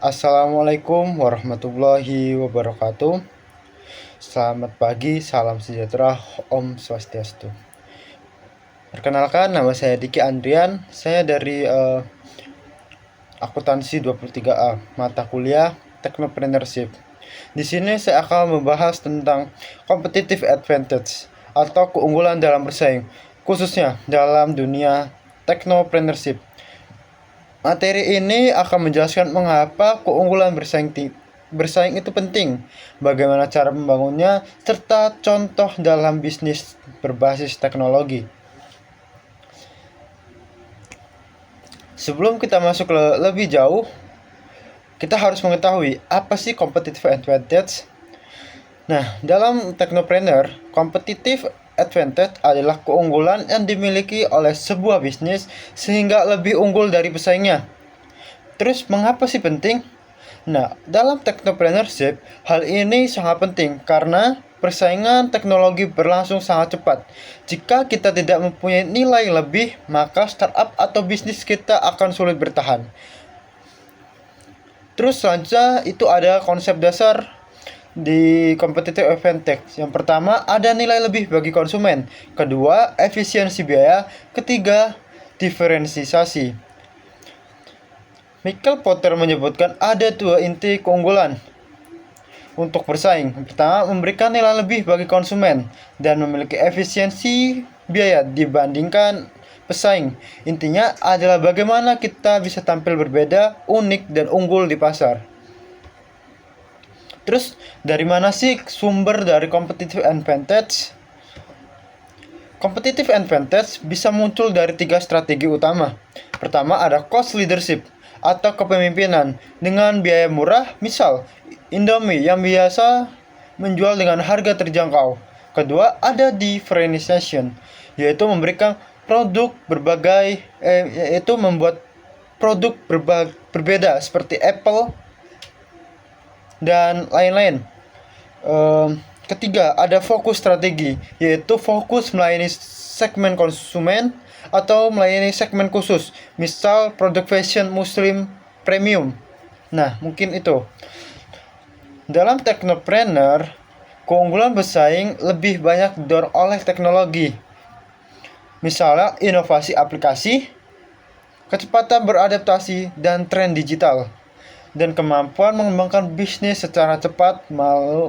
Assalamualaikum warahmatullahi wabarakatuh. Selamat pagi, salam sejahtera, Om Swastiastu. Perkenalkan, nama saya Diki Andrian. Saya dari akuntansi 23A, mata kuliah Technopreneurship. Di sini saya akan membahas tentang competitive advantage atau keunggulan dalam bersaing, khususnya dalam dunia technopreneurship. Materi ini akan menjelaskan mengapa keunggulan bersaing itu penting, bagaimana cara membangunnya, serta contoh dalam bisnis berbasis teknologi. Sebelum kita masuk lebih jauh, kita harus mengetahui apa sih competitive advantage. Nah, dalam technopreneur, competitive advantage adalah keunggulan yang dimiliki oleh sebuah bisnis sehingga lebih unggul dari pesaingnya. Terus mengapa sih penting? Nah, dalam technopreneurship, hal ini sangat penting karena persaingan teknologi berlangsung sangat cepat. Jika kita tidak mempunyai nilai lebih, maka startup atau bisnis kita akan sulit bertahan. Terus selanjutnya itu ada konsep dasar di competitive advantage. Yang pertama, ada nilai lebih bagi konsumen. Kedua, efisiensi biaya. Ketiga, diferensiasi. Michael Porter menyebutkan ada dua inti keunggulan untuk bersaing. Pertama, memberikan nilai lebih bagi konsumen dan memiliki efisiensi biaya dibandingkan pesaing. Intinya adalah bagaimana kita bisa tampil berbeda, unik, dan unggul di pasar. Terus, dari mana sih sumber dari competitive advantage? Competitive advantage bisa muncul dari 3 strategi utama. Pertama, ada cost leadership atau kepemimpinan dengan biaya murah, misal Indomie yang biasa menjual dengan harga terjangkau. Kedua, ada differentiation, yaitu memberikan produk yaitu membuat produk berbeda seperti Apple dan lain-lain. Ketiga, ada fokus strategi, yaitu fokus melayani segmen konsumen atau melayani segmen khusus, misal produk fashion muslim premium. Nah, mungkin itu. Dalam technopreneur, keunggulan bersaing lebih banyak didorong oleh teknologi. Misalnya inovasi aplikasi, kecepatan beradaptasi, dan tren digital. Dan kemampuan mengembangkan bisnis secara cepat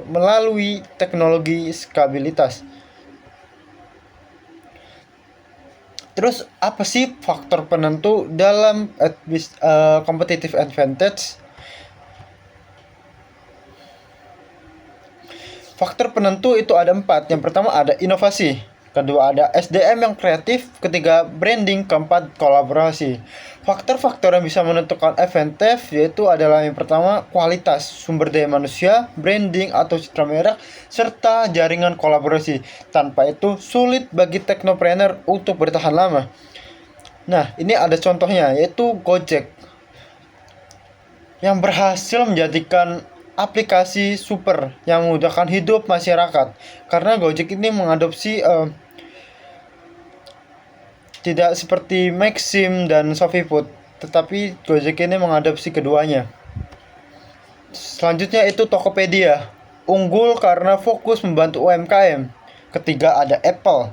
melalui teknologi skabilitas. Terus apa sih faktor penentu dalam competitive advantage? Faktor penentu itu ada 4. Yang pertama ada inovasi. Kedua ada SDM yang kreatif. Ketiga branding. Keempat kolaborasi. Faktor-faktor yang bisa menentukan advantage yaitu adalah yang pertama kualitas sumber daya manusia, branding atau citra merek, serta jaringan kolaborasi. Tanpa itu sulit bagi teknopreneur untuk bertahan lama. Nah, ini ada contohnya yaitu Gojek yang berhasil menjadikan aplikasi super yang memudahkan hidup masyarakat. Karena Gojek ini mengadopsi tidak seperti Maxim dan ShopeeFood, tetapi Gojek ini mengadopsi keduanya. Selanjutnya itu Tokopedia, unggul karena fokus membantu UMKM. Ketiga ada Apple,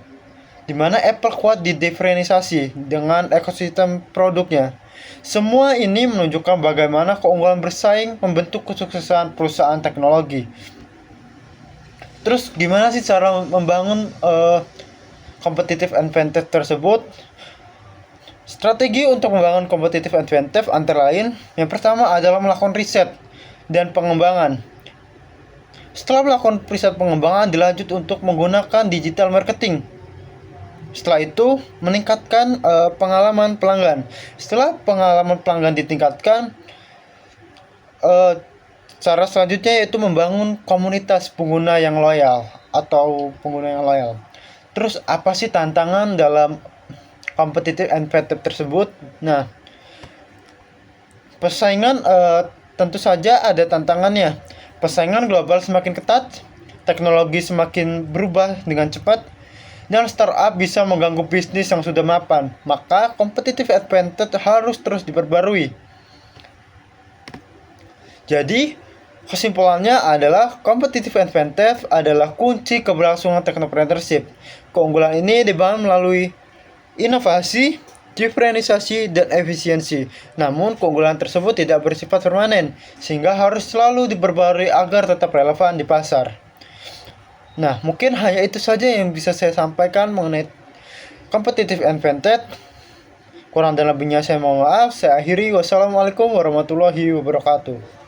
di mana Apple kuat di diferensiasi dengan ekosistem produknya. Semua ini menunjukkan bagaimana keunggulan bersaing membentuk kesuksesan perusahaan teknologi. Terus gimana sih cara membangun competitive advantage tersebut? Strategi untuk membangun competitive advantage antara lain, yang pertama adalah melakukan riset dan pengembangan. Setelah melakukan riset pengembangan, dilanjut untuk menggunakan digital marketing. Setelah itu, meningkatkan pengalaman pelanggan. Setelah pengalaman pelanggan ditingkatkan, cara selanjutnya yaitu membangun komunitas pengguna yang loyal atau pengguna yang loyal. Terus apa sih tantangan dalam competitive advantage tersebut? Nah, persaingan tentu saja ada tantangannya. Persaingan global semakin ketat, teknologi semakin berubah dengan cepat, dan startup bisa mengganggu bisnis yang sudah mapan. Maka competitive advantage harus terus diperbarui. Jadi, kesimpulannya adalah competitive advantage adalah kunci keberlangsungan technopreneurship. Keunggulan ini dibangun melalui inovasi, diferensiasi, dan efisiensi. Namun, keunggulan tersebut tidak bersifat permanen, sehingga harus selalu diperbarui agar tetap relevan di pasar. Nah, mungkin hanya itu saja yang bisa saya sampaikan mengenai competitive advantage. Kurang dan lebihnya saya mohon maaf. Saya akhiri. Wassalamualaikum warahmatullahi wabarakatuh.